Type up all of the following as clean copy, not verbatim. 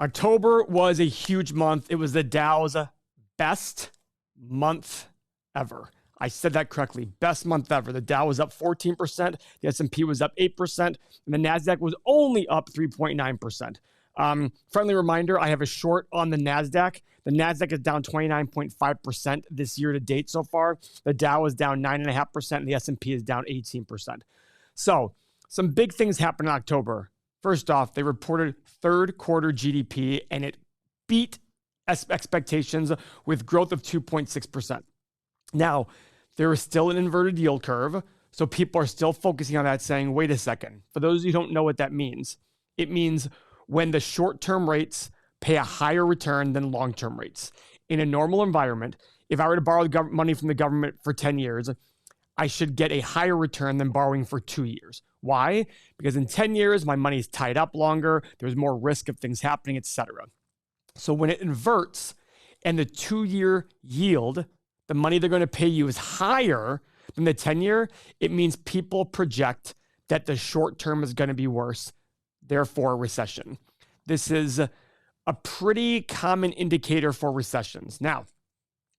October was a huge month. It was the Dow's best month ever. I said that correctly. Best month ever. The Dow was up 14%. The S&P was up 8%. And the NASDAQ was only up 3.9%. Friendly reminder, I have a short on the NASDAQ. The NASDAQ is down 29.5% this year to date so far. The Dow is down 9.5%, and the S&P is down 18%. So some big things happened in October. First off, they reported third quarter GDP, and it beat expectations with growth of 2.6%. Now, there is still an inverted yield curve, so people are still focusing on that, saying, wait a second. For those of you who don't know what that means, it means when the short-term rates pay a higher return than long-term rates. In a normal environment, if I were to borrow money from the government for 10 years, I should get a higher return than borrowing for 2 years. Why? Because in 10 years, my money is tied up longer, there's more risk of things happening, etc. So when it inverts and the 2-year yield, the money they're going to pay you is higher than the 10-year, it means people project that the short term is going to be worse, therefore recession. This is a pretty common indicator for recessions. Now,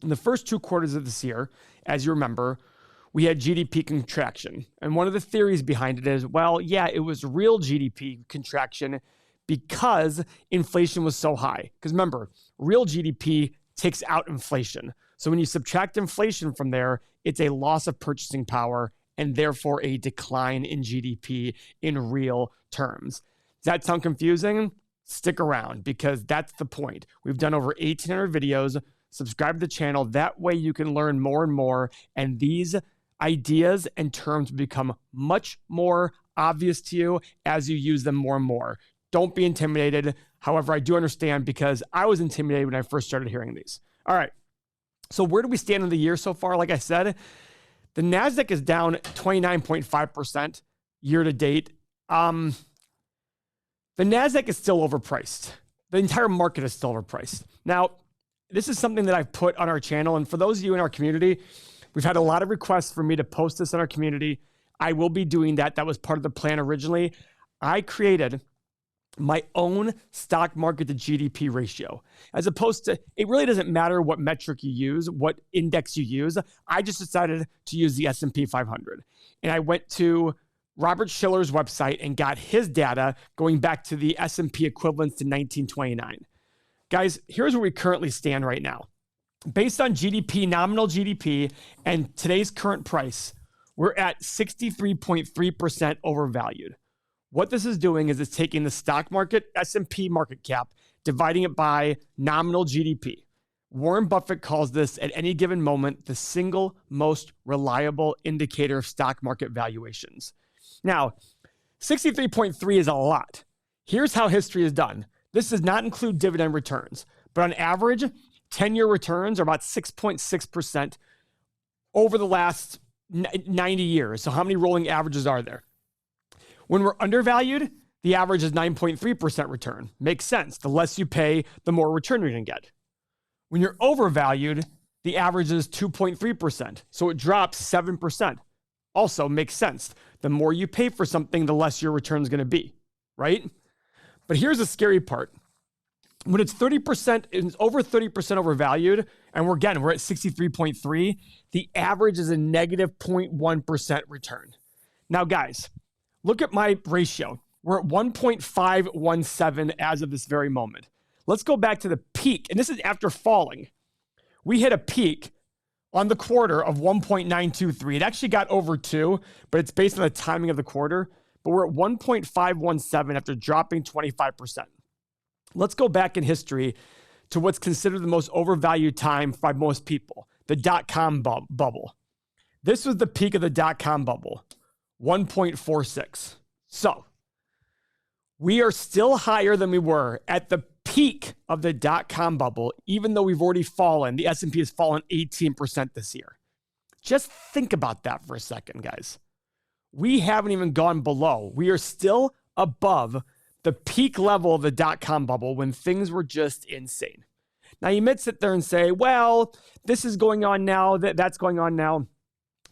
in the first 2 quarters of this year, as you remember, we had GDP contraction. And one of the theories behind it is, well, yeah, it was real GDP contraction because inflation was so high. Because remember, real GDP takes out inflation. So when you subtract inflation from there, it's a loss of purchasing power and therefore a decline in GDP in real terms. Does that sound confusing? Stick around because that's the point. We've done over 1,800 videos. Subscribe to the channel. That way you can learn more and more. And these ideas and terms become much more obvious to you as you use them more and more. Don't be intimidated. However, I do understand because I was intimidated when I first started hearing these. All right. So where do we stand in the year so far? Like I said, the NASDAQ is down 29.5% year to date. The NASDAQ is still overpriced. The entire market is still overpriced. Now, this is something that I've put on our channel. And for those of you in our community, we've had a lot of requests for me to post this in our community. I will be doing that. That was part of the plan originally. I created my own stock market to GDP ratio, as opposed to, it really doesn't matter what metric you use, what index you use. I just decided to use the S&P 500. And I went to Robert Shiller's website and got his data going back to the S&P equivalents to 1929. Guys, here's where we currently stand right now. Based on GDP, nominal GDP, and today's current price, we're at 63.3% overvalued. What this is doing is it's taking the stock market, S&P market cap, dividing it by nominal GDP. Warren Buffett calls this at any given moment the single most reliable indicator of stock market valuations. Now, 63.3 is a lot. Here's how history is done. This does not include dividend returns, but on average, 10-year returns are about 6.6% over the last 90 years. So how many rolling averages are there? When we're undervalued, the average is 9.3% return. Makes sense. The less you pay, the more return you're going to get. When you're overvalued, the average is 2.3%. So it drops 7%. Also makes sense. The more you pay for something, the less your return is going to be, right? But here's the scary part. When it's 30%, it's over 30% overvalued, and we're at 63.3, the average is a negative 0.1% return. Now, guys, look at my ratio. We're at 1.517 as of this very moment. Let's go back to the peak, and this is after falling. We hit a peak on the quarter of 1.923. It actually got over 2, but it's based on the timing of the quarter. But we're at 1.517 after dropping 25%. Let's go back in history to what's considered the most overvalued time by most people, the dot-com bubble. This was the peak of the dot-com bubble, 1.46. So we are still higher than we were at the peak of the dot-com bubble, even though we've already fallen. The S&P has fallen 18% this year. Just think about that for a second, guys. We haven't even gone below. We are still above the peak level of the dot-com bubble when things were just insane. Now, you might sit there and say, well, this is going on now, that's going on now.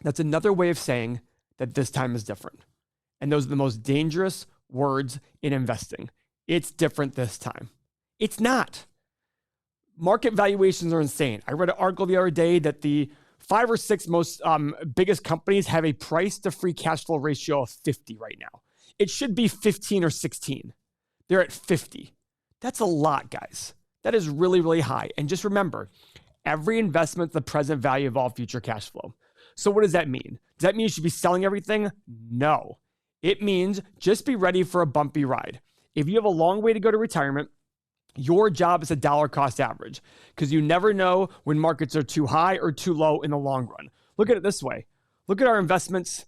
That's another way of saying that this time is different. And those are the most dangerous words in investing. It's different this time. It's not. Market valuations are insane. I read an article the other day that the 5 or 6 most biggest companies have a price to free cash flow ratio of 50 right now. It should be 15 or 16. They're at 50. That's a lot, guys. That is really, really high. And just remember, every investment is the present value of all future cash flow. So what does that mean? Does that mean you should be selling everything? No. It means just be ready for a bumpy ride. If you have a long way to go to retirement, your job is a dollar cost average because you never know when markets are too high or too low in the long run. Look at it this way. Look at our investments.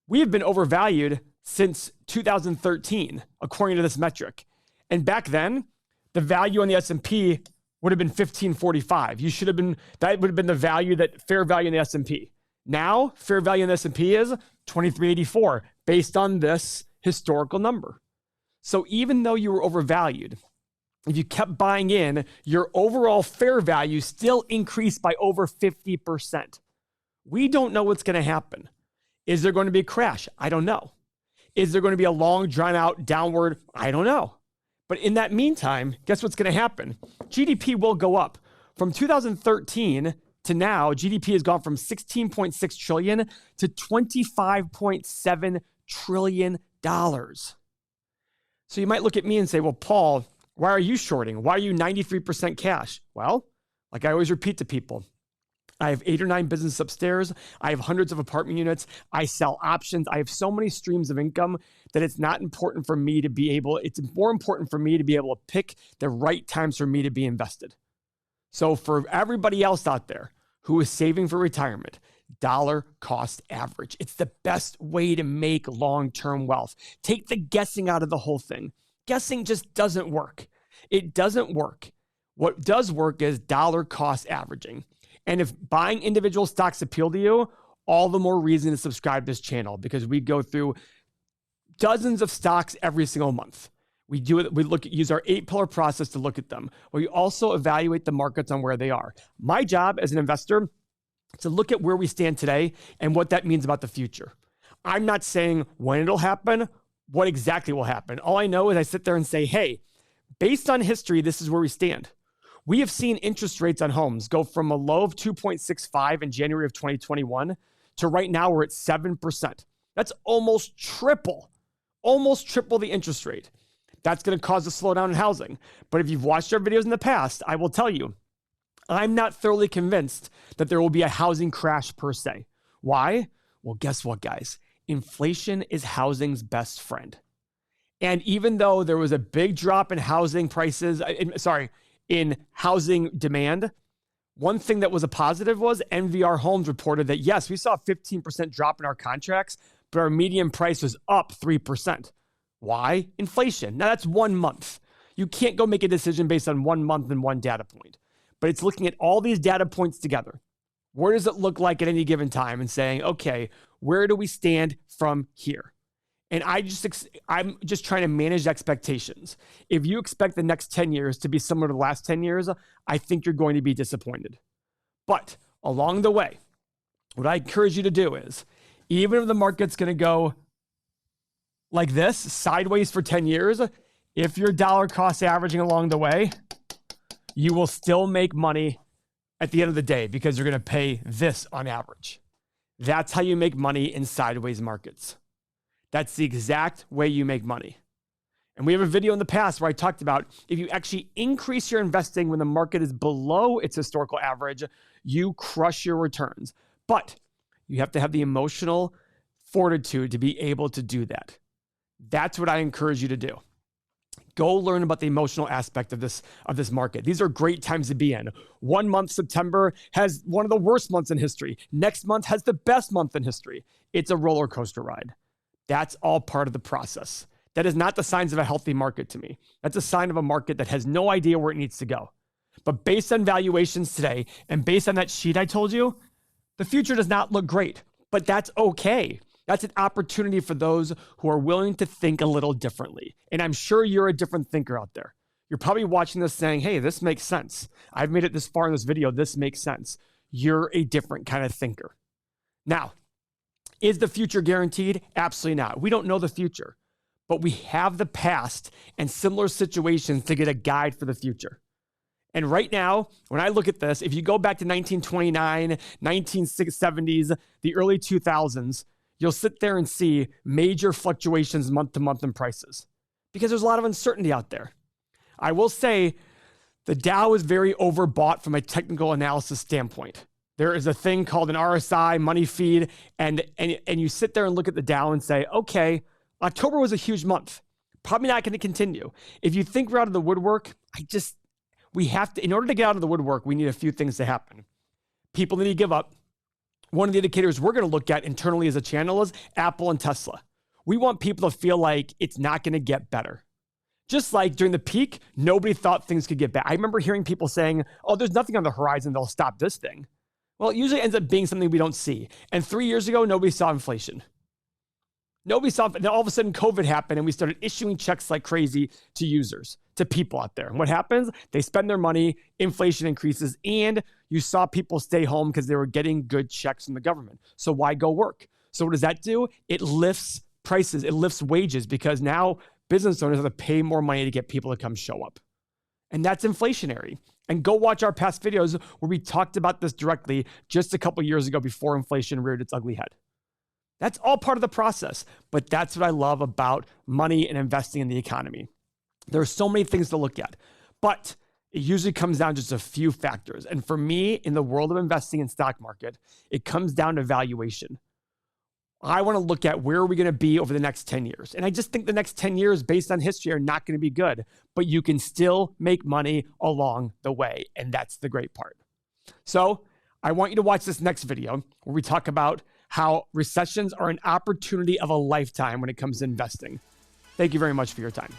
We have been overvalued since 2013, according to this metric. And back then, the value on the S&P would have been 1545. That would have been the value, that fair value in the S&P. Now, fair value in the S&P is 2384 based on this historical number. So even though you were overvalued, if you kept buying in, your overall fair value still increased by over 50%. We don't know what's going to happen. Is there going to be a crash? I don't know. Is there going to be a long, drawn out downward? I don't know. But in that meantime, guess what's going to happen? GDP will go up. From 2013 to now, GDP has gone from $16.6 trillion to $25.7 trillion. So you might look at me and say, well, Paul, why are you shorting? Why are you 93% cash? Well, like I always repeat to people, I have 8 or 9 businesses upstairs. I have hundreds of apartment units. I sell options. I have so many streams of income that it's not important for me to be able, it's more important for me to be able to pick the right times for me to be invested. So for everybody else out there who is saving for retirement, dollar cost average. It's the best way to make long-term wealth. Take the guessing out of the whole thing. Guessing just doesn't work. It doesn't work. What does work is dollar cost averaging. And if buying individual stocks appeal to you, all the more reason to subscribe to this channel because we go through dozens of stocks every single month. We use our 8-pillar process to look at them. We also evaluate the markets on where they are. My job as an investor is to look at where we stand today and what that means about the future. I'm not saying when it'll happen, what exactly will happen. All I know is I sit there and say, hey, based on history, this is where we stand. We have seen interest rates on homes go from a low of 2.65 in January of 2021 to right now we're at 7%. That's almost triple the interest rate. That's going to cause a slowdown in housing. But if you've watched our videos in the past, I will tell you, I'm not thoroughly convinced that there will be a housing crash per se. Why? Well, guess what, guys? Inflation is housing's best friend. And even though there was a big drop in housing prices, in housing demand, one thing that was a positive was NVR Homes reported that, yes, we saw a 15% drop in our contracts, but our median price was up 3%. Why? Inflation. Now that's 1 month. You can't go make a decision based on 1 month and one data point, but it's looking at all these data points together. Where does it look like at any given time and saying, okay, where do we stand from here? And I'm just trying to manage expectations. If you expect the next 10 years to be similar to the last 10 years, I think you're going to be disappointed. But along the way, what I encourage you to do is, even if the market's going to go like this, sideways for 10 years, if you're dollar cost averaging along the way, you will still make money at the end of the day because you're going to pay this on average. That's how you make money in sideways markets. That's the exact way you make money. And we have a video in the past where I talked about if you actually increase your investing when the market is below its historical average, you crush your returns. But you have to have the emotional fortitude to be able to do that. That's what I encourage you to do. Go learn about the emotional aspect of this market. These are great times to be in. 1 month, September, has one of the worst months in history. Next month has the best month in history. It's a roller coaster ride. That's all part of the process. That is not the signs of a healthy market to me. That's a sign of a market that has no idea where it needs to go. But based on valuations today and based on that sheet I told you, the future does not look great, but that's okay. That's an opportunity for those who are willing to think a little differently. And I'm sure you're a different thinker out there. You're probably watching this saying, hey, this makes sense. I've made it this far in this video. This makes sense. You're a different kind of thinker. Now, is the future guaranteed? Absolutely not. We don't know the future. but we have the past and similar situations to get a guide for the future. And right now, when I look at this, if you go back to 1929, 1970s, the early 2000s, you'll sit there and see major fluctuations month to month in prices because there's a lot of uncertainty out there. I will say the Dow is very overbought from a technical analysis standpoint. There is a thing called an RSI money feed, and you sit there and look at the Dow and say, okay, October was a huge month. Probably not going to continue. If you think we're out of the woodwork, we have to, in order to get out of the woodwork, we need a few things to happen. People need to give up. One of the indicators we're going to look at internally as a channel is Apple and Tesla. We want people to feel like it's not going to get better. Just like during the peak, nobody thought things could get bad. I remember hearing people saying, oh, there's nothing on the horizon that'll stop this thing. Well, it usually ends up being something we don't see. And 3 years ago, nobody saw inflation. Nobody saw it. Then all of a sudden, COVID happened, and we started issuing checks like crazy to users, to people out there. And what happens? They spend their money, inflation increases, and you saw people stay home because they were getting good checks from the government. So why go work? So what does that do? It lifts prices. It lifts wages because now business owners have to pay more money to get people to come show up. And that's inflationary. And go watch our past videos where we talked about this directly just a couple years ago before inflation reared its ugly head. That's all part of the process, but that's what I love about money and investing in the economy. There are so many things to look at, but it usually comes down to just a few factors. And for me, in the world of investing in stock market, it comes down to valuation. I want to look at where are we going to be over the next 10 years. And I just think the next 10 years based on history are not going to be good, but you can still make money along the way. And that's the great part. So I want you to watch this next video where we talk about how recessions are an opportunity of a lifetime when it comes to investing. Thank you very much for your time.